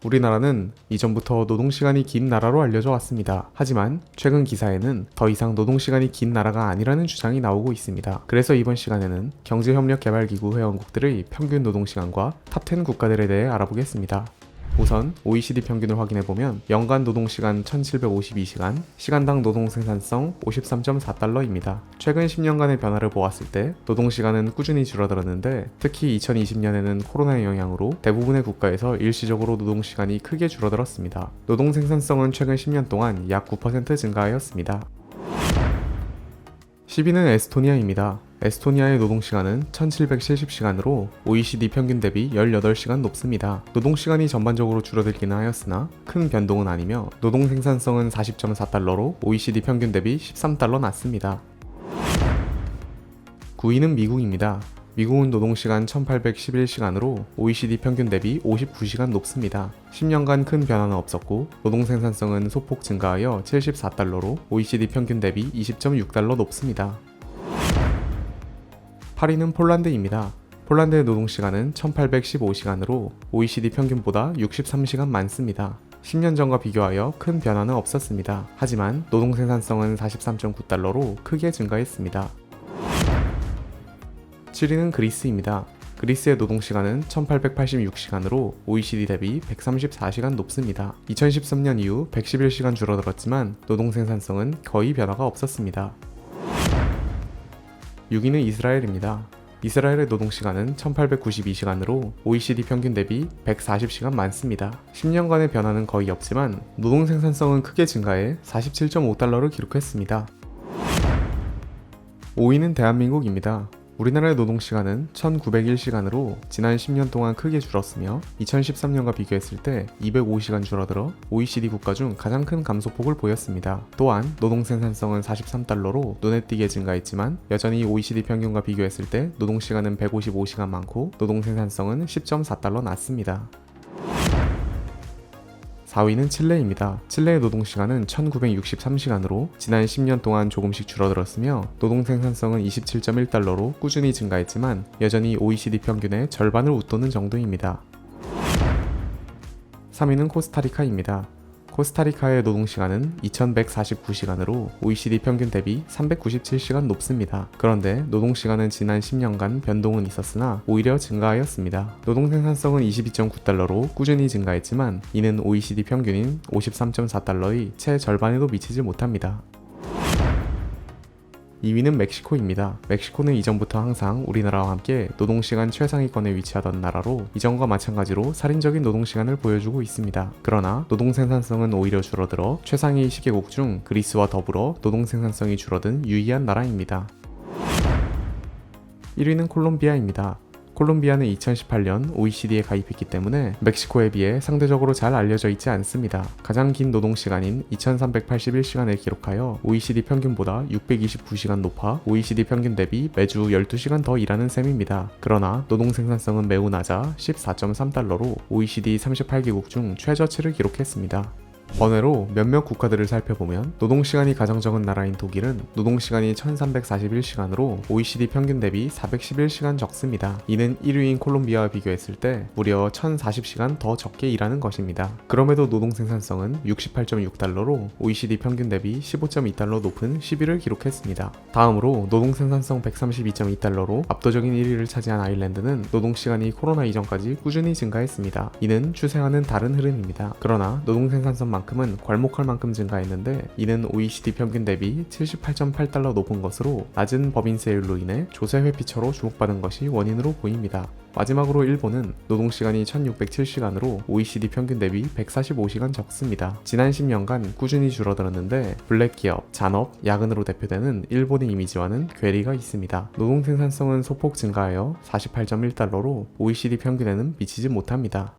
우리나라는 이전부터 노동시간이 긴 나라로 알려져 왔습니다. 하지만 최근 기사에는 더 이상 노동시간이 긴 나라가 아니라는 주장이 나오고 있습니다. 그래서 이번 시간에는 경제협력개발기구 회원국들의 평균 노동시간과 탑10 국가들에 대해 알아보겠습니다. 우선 OECD 평균을 확인해보면 연간 노동시간 1752시간, 시간당 노동생산성 53.4달러입니다. 최근 10년간의 변화를 보았을 때 노동시간은 꾸준히 줄어들었는데 특히 2020년에는 코로나의 영향으로 대부분의 국가에서 일시적으로 노동시간이 크게 줄어들었습니다. 노동생산성은 최근 10년 동안 약 9% 증가하였습니다. 10위는 에스토니아입니다. 에스토니아의 노동시간은 1770시간으로 OECD 평균 대비 18시간 높습니다. 노동시간이 전반적으로 줄어들기는 하였으나 큰 변동은 아니며 노동생산성은 40.4달러로 OECD 평균 대비 13달러 낮습니다. 9위는 미국입니다. 미국은 노동시간 1811시간으로 OECD 평균 대비 59시간 높습니다. 10년간 큰 변화는 없었고 노동생산성은 소폭 증가하여 74달러로 OECD 평균 대비 20.6달러 높습니다. 8위는 폴란드입니다. 폴란드의 노동시간은 1815시간으로 OECD 평균보다 63시간 많습니다. 10년 전과 비교하여 큰 변화는 없었습니다. 하지만 노동생산성은 43.9달러로 크게 증가했습니다. 7위는 그리스입니다. 그리스의 노동시간은 1886시간으로 OECD 대비 134시간 높습니다. 2013년 이후 111시간 줄어들었지만 노동생산성은 거의 변화가 없었습니다. 6위는 이스라엘입니다. 이스라엘의 노동시간은 1892시간으로 OECD 평균 대비 140시간 많습니다. 10년간의 변화는 거의 없지만 노동생산성은 크게 증가해 47.5달러를 기록했습니다. 5위는 대한민국입니다. 우리나라의 노동시간은 1901시간으로 지난 10년 동안 크게 줄었으며 2013년과 비교했을 때 205시간 줄어들어 OECD 국가 중 가장 큰 감소폭을 보였습니다. 또한 노동생산성은 43달러로 눈에 띄게 증가했지만 여전히 OECD 평균과 비교했을 때 노동시간은 155시간 많고 노동생산성은 10.4달러 낮습니다. 4위는 칠레입니다. 칠레의 노동시간은 1963시간으로 지난 10년 동안 조금씩 줄어들었으며 노동생산성은 27.1달러로 꾸준히 증가했지만 여전히 OECD 평균의 절반을 웃도는 정도입니다. 3위는 코스타리카입니다. 코스타리카의 노동시간은 2149시간으로 OECD 평균 대비 397시간 높습니다. 그런데 노동시간은 지난 10년간 변동은 있었으나 오히려 증가하였습니다. 노동생산성은 22.9달러로 꾸준히 증가했지만 이는 OECD 평균인 53.4달러의 채 절반에도 미치지 못합니다. 2위는 멕시코입니다. 멕시코는 이전부터 항상 우리나라와 함께 노동시간 최상위권에 위치하던 나라로 이전과 마찬가지로 살인적인 노동시간을 보여주고 있습니다. 그러나 노동생산성은 오히려 줄어들어 최상위 10개국 중 그리스와 더불어 노동생산성이 줄어든 유의한 나라입니다. 1위는 콜롬비아입니다. 콜롬비아는 2018년 OECD에 가입했기 때문에 멕시코에 비해 상대적으로 잘 알려져 있지 않습니다. 가장 긴 노동시간인 2381시간을 기록하여 OECD 평균보다 629시간 높아 OECD 평균 대비 매주 12시간 더 일하는 셈입니다. 그러나 노동생산성은 매우 낮아 14.3달러로 OECD 38개국 중 최저치를 기록했습니다. 번외로 몇몇 국가들을 살펴보면 노동시간이 가장 적은 나라인 독일은 노동시간이 1341시간으로 OECD 평균 대비 411시간 적습니다. 이는 1위인 콜롬비아와 비교했을 때 무려 1040시간 더 적게 일하는 것입니다. 그럼에도 노동생산성은 68.6달러로 OECD 평균 대비 15.2달러 높은 10위를 기록했습니다. 다음으로 노동생산성 132.2달러로 압도적인 1위를 차지한 아일랜드는 노동시간이 코로나 이전까지 꾸준히 증가했습니다. 이는 추세와는 다른 흐름입니다. 그러나 노동생산성 만큼은 괄목할 만큼 증가했는데 이는 OECD 평균 대비 78.8달러 높은 것으로 낮은 법인세율로 인해 조세 회피처로 주목받은 것이 원인으로 보입니다. 마지막으로 일본은 노동시간이 1607시간으로 OECD 평균 대비 145시간 적습니다. 지난 10년간 꾸준히 줄어들었는데 블랙기업, 잔업, 야근으로 대표되는 일본의 이미지와는 괴리가 있습니다. 노동생산성은 소폭 증가하여 48.1달러로 OECD 평균에는 미치지 못합니다.